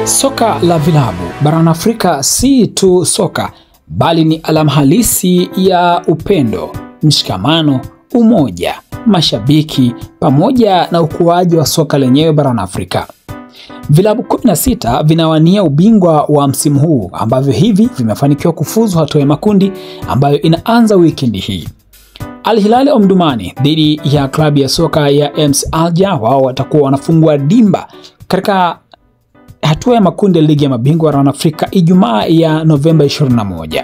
Soka la vilabu barani Afrika si tu soka, bali ni alama halisi ya upendo, mshikamano, umoja, mashabiki pamoja na ukuaji wa soka lenyewe barani Afrika. Vilabu 16 vinawania ubingwa wa msimu huu ambavyo hivi vimefanikiwa kufuzu hatua ya makundi ambayo inaanza weekend hii. Al Hilal Omdurman dhidi ya klabu ya soka ya MS Alger, wao watakuwa wanafungua dimba katika hatua ya makundi ya ligi ya mabingwa barani Afrika Ijumaa ya Novemba 21.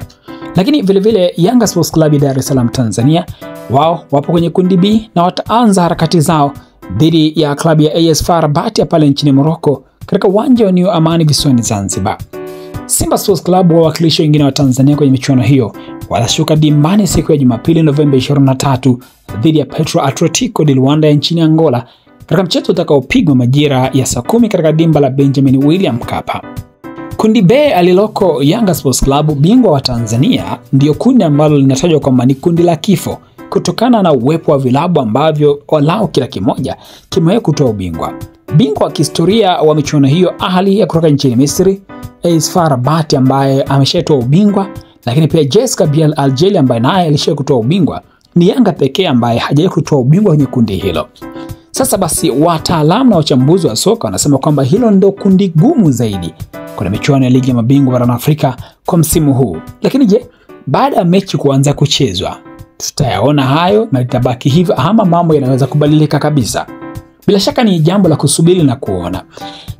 Lakini vile vile Yanga Sports Club ya Dar es Salaam Tanzania, wao wapo kwenye kundi B na wataanza harakati zao dhidi ya klabu ya AS FAR Rabat ya pale nchini Morocco katika uwanja wa New Amani visiwani Zanzibar. Simba Sports Club, wawakilishi wengine wa Tanzania kwenye michuano hiyo, watashuka dimbani siku ya Jumapili Novemba 23 dhidi ya Petro Atletico de Luanda ya nchini Angola katika mchezo utakaopigwa majira ya saa 10 katika dimba la Benjamin William Mkapa. Kundi B aliloko Yanga Sports Club, bingwa wa Tanzania, ndio kundi ambalo linatajwa kwamba ni kundi la kifo kutokana na uwepo wa vilabu ambavyo walao kila kimoja kimewahi kutoa ubingwa. Bingwa wa kihistoria wa michuano hiyo Ahli ya kutoka nchini Misri, AS FAR Rabat ambaye ameshatoa ubingwa, lakini pia JS Kabylie Algeria ambaye naye alishawahi kutoa ubingwa. Ni Yanga pekee ambaye hajawahi kutoa ubingwa kwenye kundi hilo. Sasa basi, wataalamu na wachambuzi wa soka wanasema kwamba hilo ndio kundi gumu zaidi kwa michuano ya ligi ya mabingwa barani Afrika kwa msimu huu. Lakini je, baada ya mechi kuanza kuchezwa, tutayaona hayo na litabaki hivyo ama mambo yanaweza kubadilika kabisa? Bila shaka ni jambo la kusubiri na kuona.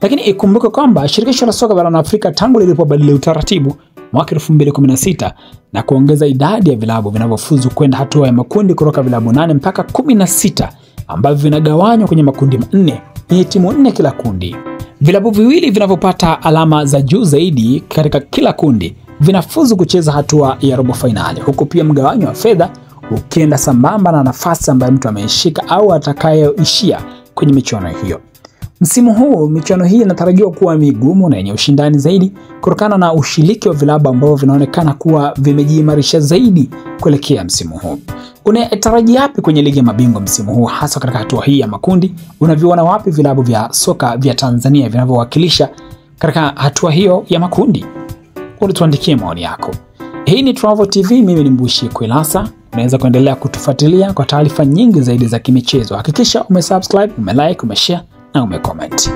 Lakini ikumbuke kwamba shirikisho la soka barani Afrika tangu lilipobadili utaratibu mwaka 2016 na kuongeza idadi ya vilabu vinavyofuzu kwenda hatua ya makundi kutoka vilabu 8 mpaka 16 ambavyo vinagawanywa kwenye makundi 4 yenye timu 4 kila kundi. Vilabu viwili vinavyopata alama za juu zaidi katika kila kundi vinafuzu kucheza hatua ya robo finali, huku pia mgawanyo wa fedha ukienda sambamba na nafasi ambayo mtu ameishika au atakayoishia kwenye michuano hiyo. Msimu huu michuano hii inatarajiwa kuwa migumu na yenye ushindani zaidi kutokana na ushiriki wa vilabu ambao vinaonekana kuwa vimejiimarisha zaidi kuelekea msimu huu. Unatarajia yapi kwenye ligi ya mabingwa msimu huu, hasa katika hatua hii ya makundi? Unaviona wapi vilabu vya soka vya Tanzania vinavyowakilisha katika hatua hiyo ya makundi? Tuandikie maoni yako. Hii ni Travel TV, mimi ni Mbushi Kwilasa. Unaweza kuendelea kutufuatilia kwa taarifa nyingi zaidi za kimichezo. Hakikisha umesubscribe, umelike, umeshare na umecomment.